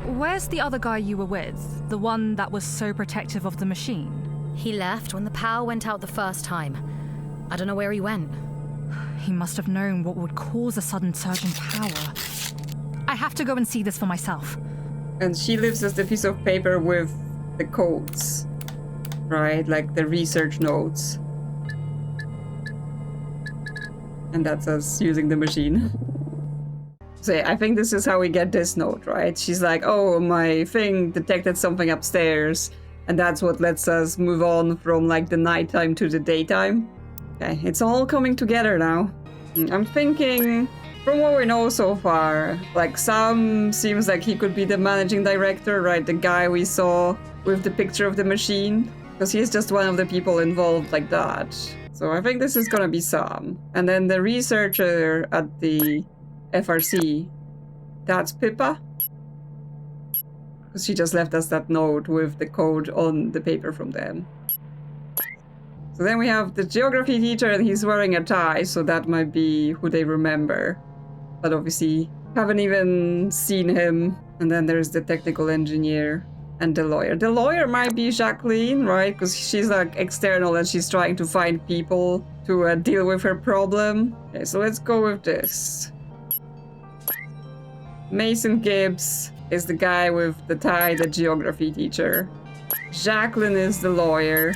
Where's the other guy you were with? The one that was so protective of the machine? He left when the power went out the first time. I don't know where he went. He must have known what would cause a sudden surge in power. I have to go and see this for myself. And she leaves us the piece of paper with the codes, right? Like the research notes. And that's us using the machine. So yeah, I think this is how we get this note, right? She's like, oh, my thing detected something upstairs. And that's what lets us move on from like the nighttime to the daytime. Okay, it's all coming together now. I'm thinking, from what we know so far, like Sam seems like he could be the managing director, right? The guy we saw with the picture of the machine. Because he's just one of the people involved like that. So I think this is gonna be Sam. And then the researcher at the FRC, that's Pippa. Because she just left us that note with the code on the paper from them. So then we have the geography teacher and he's wearing a tie, so that might be who they remember. But obviously haven't even seen him. And then there's the technical engineer and the lawyer. The lawyer might be Jaqueline, right? Because she's like external and she's trying to find people to deal with her problem. Okay, so let's go with this. Mason Gibbs is the guy with the tie, the geography teacher. Jaqueline is the lawyer.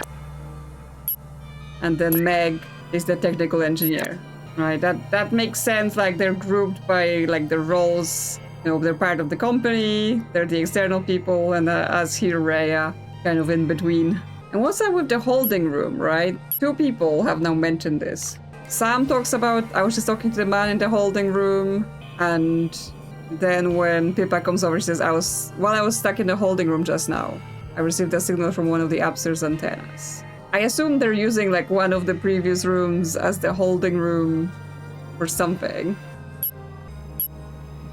And then Meg is the technical engineer. Right, that makes sense, like they're grouped by like the roles. You know, they're part of the company, they're the external people, and us here, Rhea, kind of in between. And what's up with the holding room, right? 2 people have now mentioned this. Sam talks about, I was just talking to the man in the holding room, and then when Pippa comes over, she says, while I was stuck in the holding room just now, I received a signal from one of the upstairs antennas. I assume they're using like one of the previous rooms as the holding room or something.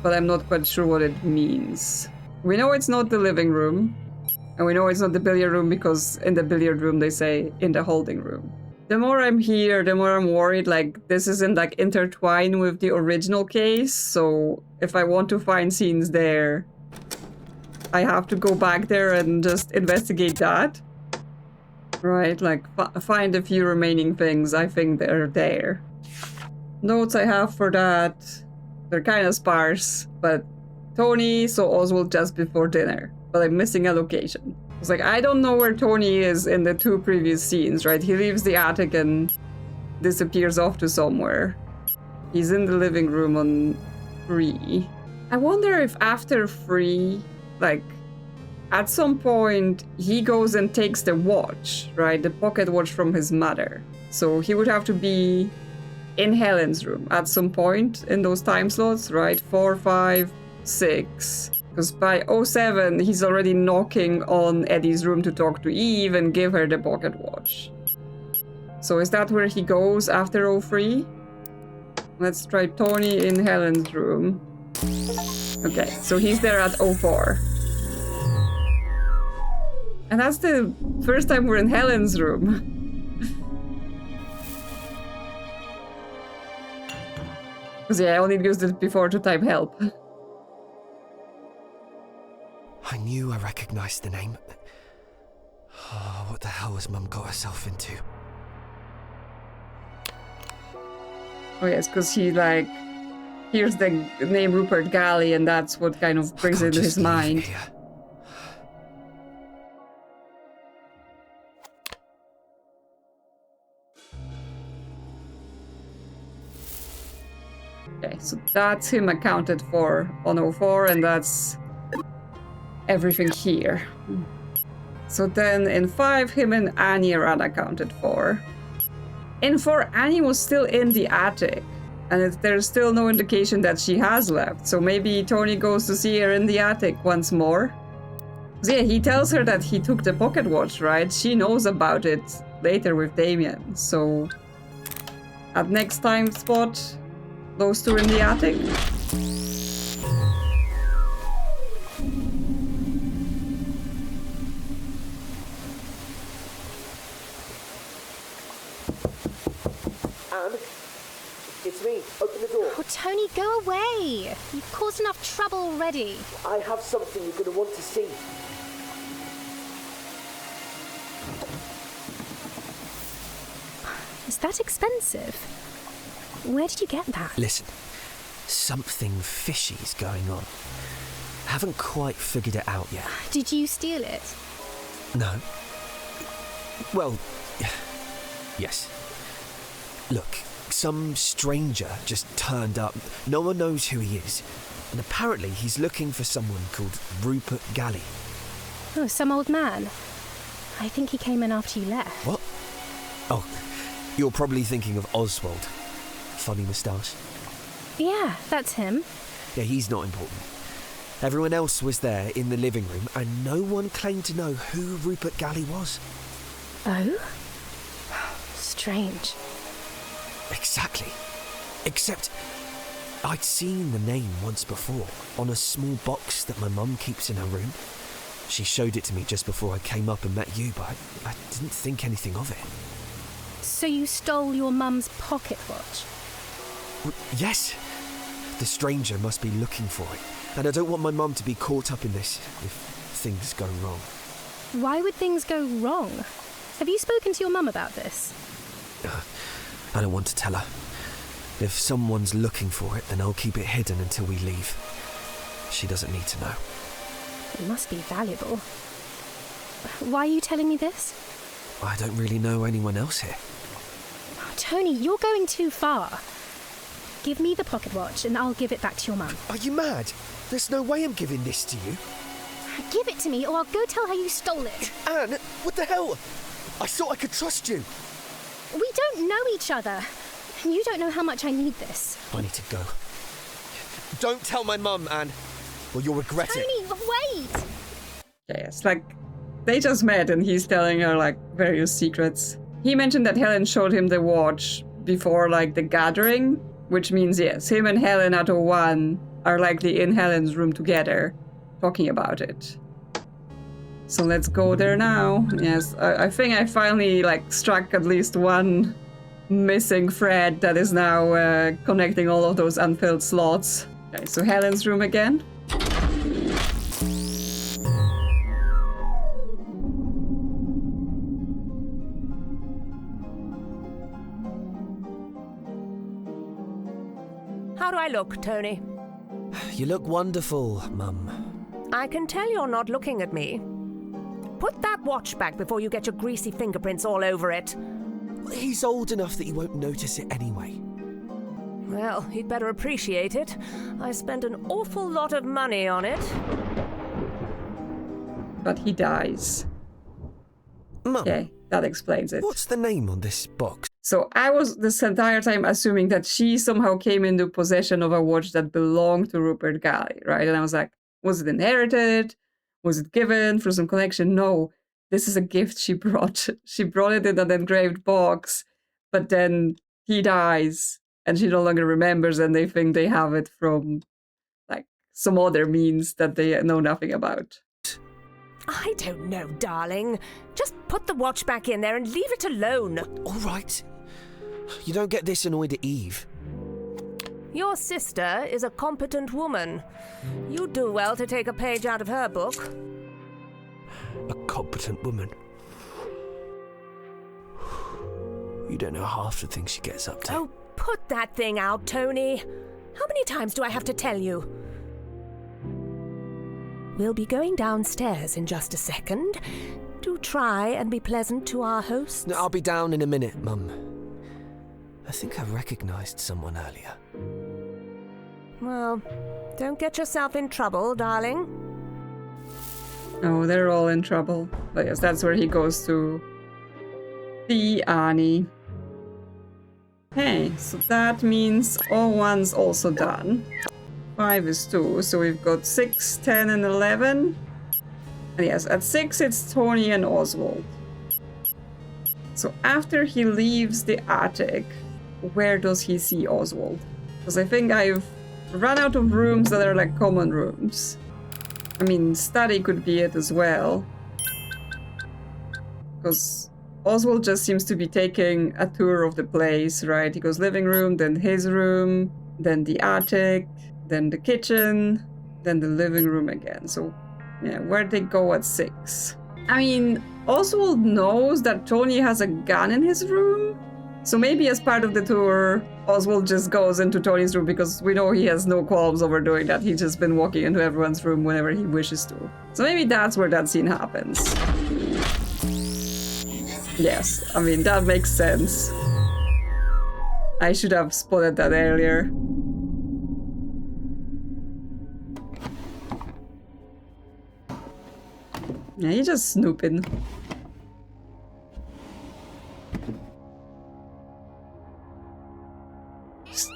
But I'm not quite sure what it means. We know it's not the living room. And we know it's not the billiard room because in the billiard room they say in the holding room. The more I'm here, the more I'm worried like this isn't like intertwined with the original case. So if I want to find scenes there, I have to go back there and just investigate that. Right, like find a few remaining things. I think they're there. Notes I have for that, they're kind of sparse, but Tony saw Oswald just before dinner, but I'm missing a location. It's like, I don't know where Tony is in the 2 previous scenes, right? He leaves the attic and disappears off to somewhere. He's in the living room on 3. I wonder if after 3, like, at some point, he goes and takes the watch, right? The pocket watch from his mother. So he would have to be in Helen's room at some point in those time slots, right? 4, 5, 6. Because by 07, he's already knocking on Eddie's room to talk to Eve and give her the pocket watch. So is that where he goes after 03? Let's try Tony in Helen's room. Okay, so he's there at 04. And that's the first time we're in Helen's room. Because yeah, I only used it before to type help. I knew I recognized the name. Oh, what the hell has Mum got herself into? Oh yes, because he like hears the name Rupert Galley and that's what kind of brings it into his mind. Here. Okay, so that's him accounted for on 04, and that's everything here. So then in 5, him and Annie are unaccounted for. In 4, Annie was still in the attic, and there's still no indication that she has left, so maybe Tony goes to see her in the attic once more. So yeah, he tells her that he took the pocket watch, right? She knows about it later with Damien, so at next time spot, those 2 in the attic. Anne, it's me. Open the door. Oh, Tony, go away. You've caused enough trouble already. I have something you're going to want to see. Is that expensive? Where did you get that? Listen, something fishy's going on. Haven't quite figured it out yet. Did you steal it? No. Well, yes. Look, some stranger just turned up. No one knows who he is. And apparently he's looking for someone called Rupert Galley. Oh, some old man. I think he came in after you left. What? Oh, you're probably thinking of Oswald. Funny moustache. Yeah, that's him. Yeah, he's not important. Everyone else was there in the living room, and no one claimed to know who Rupert Galley was. Oh? Strange. Exactly. Except I'd seen the name once before on a small box that my mum keeps in her room. She showed it to me just before I came up and met you, but I didn't think anything of it. So you stole your mum's pocket watch? Well, yes. The stranger must be looking for it, and I don't want my mum to be caught up in this if things go wrong. Why would things go wrong? Have you spoken to your mum about this? I don't want to tell her. If someone's looking for it, then I'll keep it hidden until we leave. She doesn't need to know. It must be valuable. Why are you telling me this? I don't really know anyone else here. Oh, Tony, you're going too far. Give me the pocket watch and I'll give it back to your mum. Are you mad? There's no way I'm giving this to you. Give it to me or I'll go tell her you stole it. Anne, what the hell? I thought I could trust you. We don't know each other. And you don't know how much I need this. I need to go. Don't tell my mum, Anne, or you'll regret it. Tony, wait! Yeah, it's like they just met and he's telling her like various secrets. He mentioned that Helen showed him the watch before like the gathering, which means yes, him and Helen out of one are likely in Helen's room together talking about it. So let's go there now. Yes, I think I finally like struck at least one missing thread that is now connecting all of those unfilled slots. Okay, so Helen's room again. How do I look, Tony? You look wonderful, Mum. I can tell you're not looking at me. Put that watch back before you get your greasy fingerprints all over it. He's old enough that he won't notice it anyway. Well, he'd better appreciate it. I spent an awful lot of money on it. But he dies. Mum, Okay, that explains it. what's the name on this box? So I was this entire time assuming that she somehow came into possession of a watch that belonged to Rupert Galley, right? And I was like, was it inherited? Was it given through some connection? No, this is a gift she brought. She brought it in an engraved box, but then he dies and she no longer remembers and they think they have it from like some other means that they know nothing about. I don't know, darling. Just put the watch back in there and leave it alone. All right. You don't get this annoyed at Eve. Your sister is a competent woman. You'd do well to take a page out of her book. A competent woman. You don't know half the things she gets up to. Oh, put that thing out, Tony. How many times do I have to tell you? We'll be going downstairs in just a second. Do try and be pleasant to our hosts. No, I'll be down in a minute, Mum. I think I recognised someone earlier. Well, don't get yourself in trouble, darling. Oh, they're all in trouble. But yes, that's where he goes to see Annie. Okay, so that means all one's also done. 5 is 2, so we've got 6, 10, and 11. And yes, at 6 it's Tony and Oswald. So after he leaves the attic, where does he see Oswald? Because I think I've run out of rooms that are like common rooms. I mean, study could be it as well. Because Oswald just seems to be taking a tour of the place, right? He goes living room, then his room, then the attic, then the kitchen, then the living room again. So, yeah, where'd they go at 6? I mean, Oswald knows that Tony has a gun in his room. So maybe as part of the tour, Oswald just goes into Tony's room because we know he has no qualms over doing that. He's just been walking into everyone's room whenever he wishes to. So maybe that's where that scene happens. Yes, I mean, that makes sense. I should have spotted that earlier. Yeah, he's just snooping.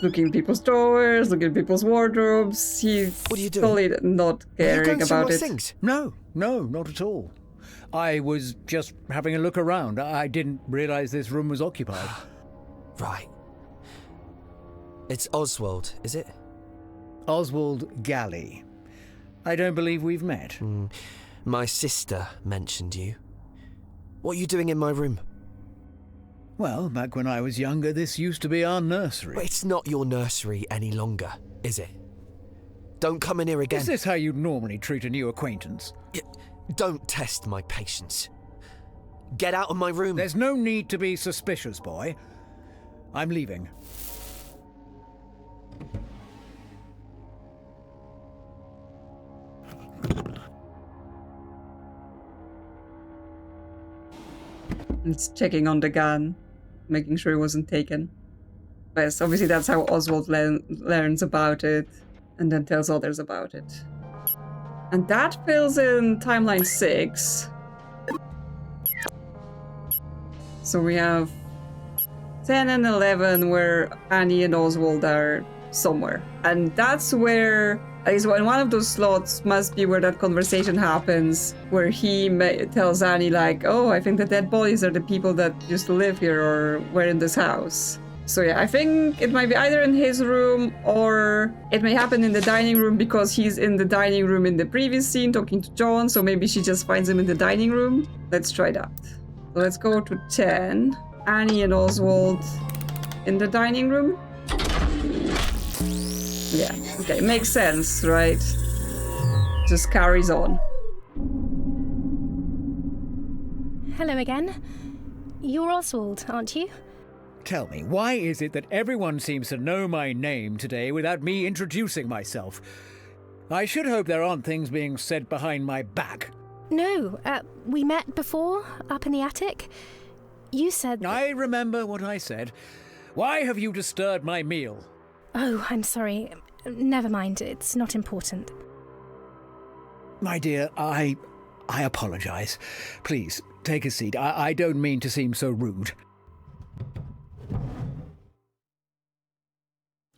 looking in people's drawers, looking in people's wardrobes. He's What are you doing? totally not caring about it. Things? No, not at all. I was just having a look around. I didn't realise this room was occupied. Right. It's Oswald, is it? Oswald Galley. I don't believe we've met. My sister mentioned you. What are you doing in my room? Well, back when I was younger, this used to be our nursery. But it's not your nursery any longer, is it? Don't come in here again. Is this how you'd normally treat a new acquaintance? Don't test my patience. Get out of my room. There's no need to be suspicious, boy. I'm leaving. It's checking on the gun, making sure it wasn't taken. But yes, obviously that's how Oswald learns about it and then tells others about it. And that fills in timeline 6. So we have 10 and 11 where Annie and Oswald are somewhere. And that's where, at least in one of those slots must be where that conversation happens, where he tells Annie like, oh, I think the dead bodies are the people that used to live here or were in this house. So yeah, I think it might be either in his room or it may happen in the dining room because he's in the dining room in the previous scene talking to John, so maybe she just finds him in the dining room. Let's try that. So let's go to 10. Annie and Oswald in the dining room. Yeah, okay, makes sense, right? Just carries on. Hello again. You're Oswald, aren't you? Tell me, why is it that everyone seems to know my name today without me introducing myself? I should hope there aren't things being said behind my back. No, we met before, up in the attic. You said... I remember what I said. Why have you disturbed my meal? Oh, I'm sorry. Never mind, it's not important. My dear, I apologise. Please, take a seat. I don't mean to seem so rude.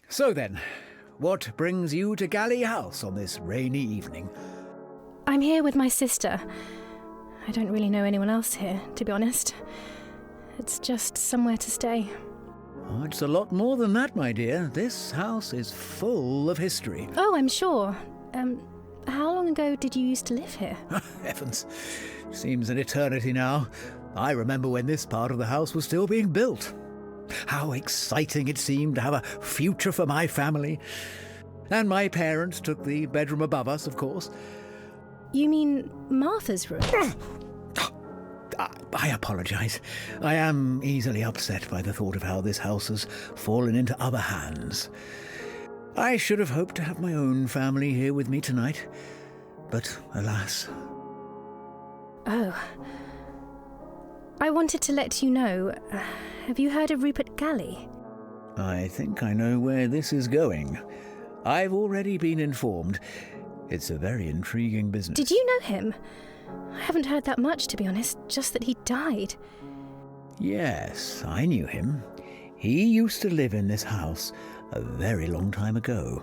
So then, what brings you to Galley House on this rainy evening? I'm here with my sister. I don't really know anyone else here, to be honest. It's just somewhere to stay. Oh, it's a lot more than that, my dear. This house is full of history. Oh, I'm sure. How long ago did you used to live here? Heavens. Seems an eternity now. I remember when this part of the house was still being built. How exciting it seemed to have a future for my family. And my parents took the bedroom above us, of course. You mean Martha's room? I apologise. I am easily upset by the thought of how this house has fallen into other hands. I should have hoped to have my own family here with me tonight, but alas. Oh. I wanted to let you know. Have you heard of Rupert Galley? I think I know where this is going. I've already been informed. It's a very intriguing business. Did you know him? I haven't heard that much, to be honest, just that he died. Yes, I knew him. He used to live in this house a very long time ago.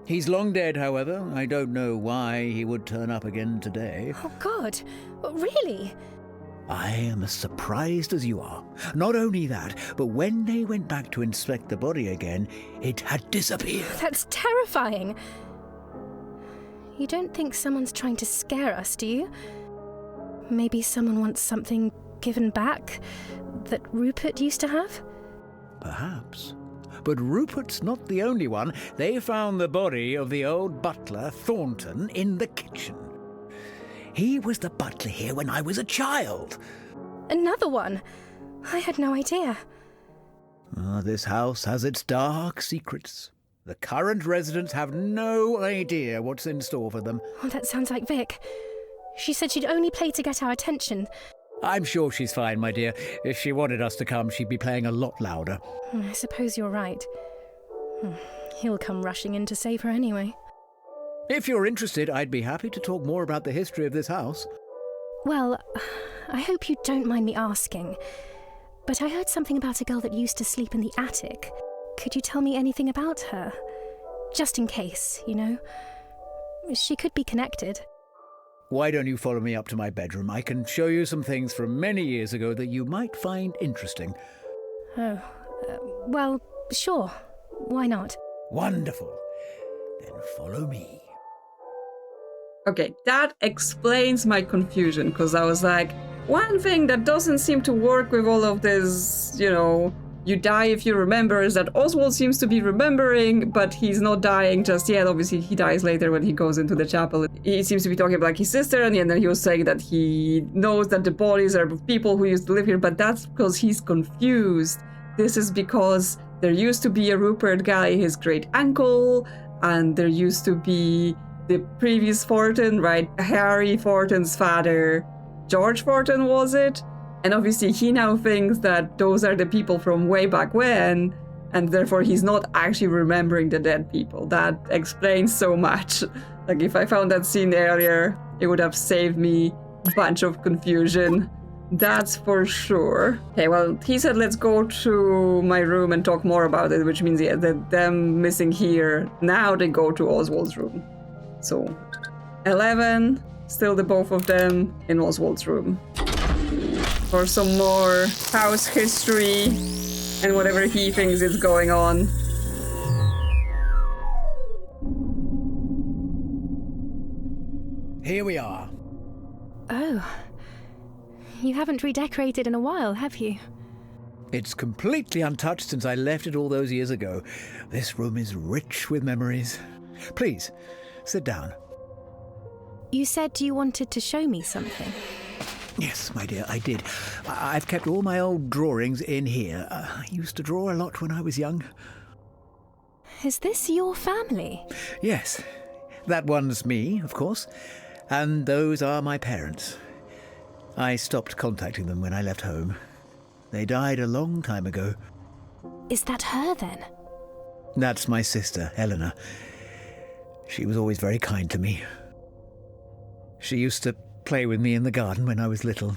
He's long dead, however. I don't know why he would turn up again today. Oh, God. Really? I am as surprised as you are. Not only that, but when they went back to inspect the body again, it had disappeared. That's terrifying. You don't think someone's trying to scare us, do you? Maybe someone wants something given back that Rupert used to have? Perhaps. But Rupert's not the only one. They found the body of the old butler, Thornton, in the kitchen. He was the butler here when I was a child. Another one? I had no idea. This house has its dark secrets. The current residents have no idea what's in store for them. Oh, that sounds like Vic. She said she'd only play to get our attention. I'm sure she's fine, my dear. If she wanted us to come, she'd be playing a lot louder. I suppose you're right. He'll come rushing in to save her anyway. If you're interested, I'd be happy to talk more about the history of this house. Well, I hope you don't mind me asking, but I heard something about a girl that used to sleep in the attic. Could you tell me anything about her? Just in case, you know? She could be connected. Why don't you follow me up to my bedroom? I can show you some things from many years ago that you might find interesting. Oh, well, sure. Why not? Wonderful. Then follow me. Okay, that explains my confusion, because I was like, one thing that doesn't seem to work with all of this, you know, you die if you remember, is that Oswald seems to be remembering, but he's not dying just yet. Obviously, he dies later when he goes into the chapel. He seems to be talking about his sister, and then he was saying that he knows that the bodies are of people who used to live here, but that's because he's confused. This is because there used to be a Rupert Galley, his great uncle, and there used to be the previous Fortin, right? Harry Fortin's father, George Fortin, was it? And obviously he now thinks that those are the people from way back when, and therefore he's not actually remembering the dead people. That explains so much. Like, if I found that scene earlier, it would have saved me a bunch of confusion. That's for sure. Okay, well, he said let's go to my room and talk more about it, which means, yeah, that them missing here, now they go to Oswald's room. So, 11, still the both of them in Oswald's room. For some more house history and whatever he thinks is going on. Here we are. Oh. You haven't redecorated in a while, have you? It's completely untouched since I left it all those years ago. This room is rich with memories. Please, sit down. You said you wanted to show me something. Yes, my dear, I did. I've kept all my old drawings in here. I used to draw a lot when I was young. Is this your family? Yes. That one's me, of course. And those are my parents. I stopped contacting them when I left home. They died a long time ago. Is that her, then? That's my sister, Helena. She was always very kind to me. She used to play with me in the garden when I was little,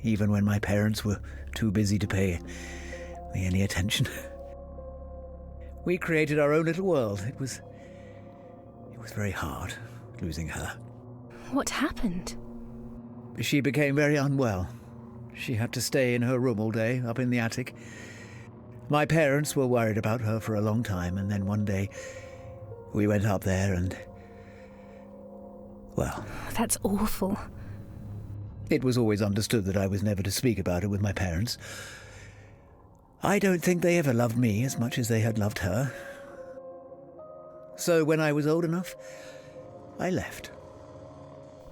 even when my parents were too busy to pay me any attention. We created our own little world. It was very hard, losing her. What happened? She became very unwell. She had to stay in her room all day, up in the attic. My parents were worried about her for a long time, and then one day we went up there and... well... That's awful. It was always understood that I was never to speak about it with my parents. I don't think they ever loved me as much as they had loved her. So when I was old enough, I left.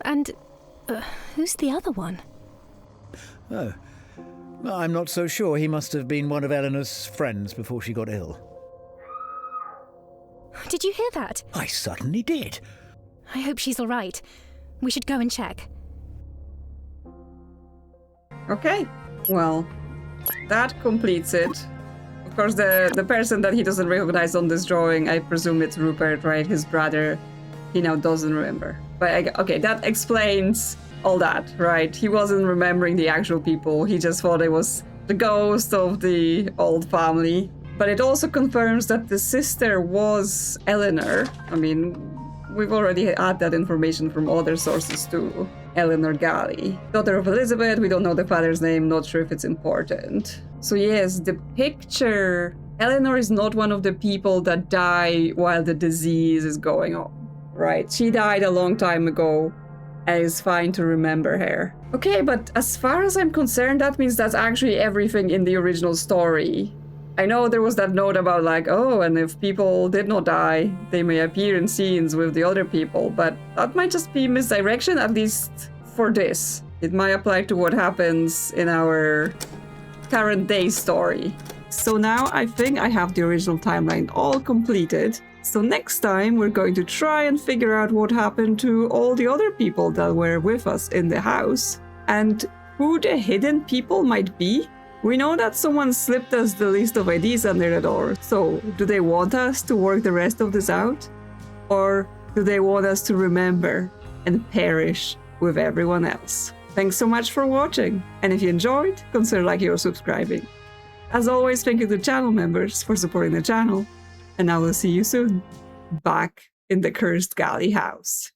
And who's the other one? Oh, I'm not so sure. He must have been one of Eleanor's friends before she got ill. Did you hear that? I certainly did. I hope she's all right. We should go and check. Okay, well, that completes it. Of course, the person that he doesn't recognize on this drawing, I presume it's Rupert, right? His brother, he now doesn't remember. But okay, that explains all that, right? He wasn't remembering the actual people. He just thought it was the ghost of the old family. But it also confirms that the sister was Eleanor. I mean, we've already had that information from other sources too. Eleanor Galley, daughter of Elizabeth. We don't know the father's name, not sure if it's important. So yes, the picture, Eleanor is not one of the people that die while the disease is going on, right? She died a long time ago and it's fine to remember her. Okay, but as far as I'm concerned, that means that's actually everything in the original story. I know there was that note about like, oh, and if people did not die, they may appear in scenes with the other people, but that might just be misdirection, at least for this. It might apply to what happens in our current day story. So now I think I have the original timeline all completed. So next time we're going to try and figure out what happened to all the other people that were with us in the house and who the hidden people might be. We know that someone slipped us the list of IDs under the door, so do they want us to work the rest of this out? Or do they want us to remember and perish with everyone else? Thanks so much for watching, and if you enjoyed, consider liking or subscribing. As always, thank you to channel members for supporting the channel, and I will see you soon, back in the cursed Galley House.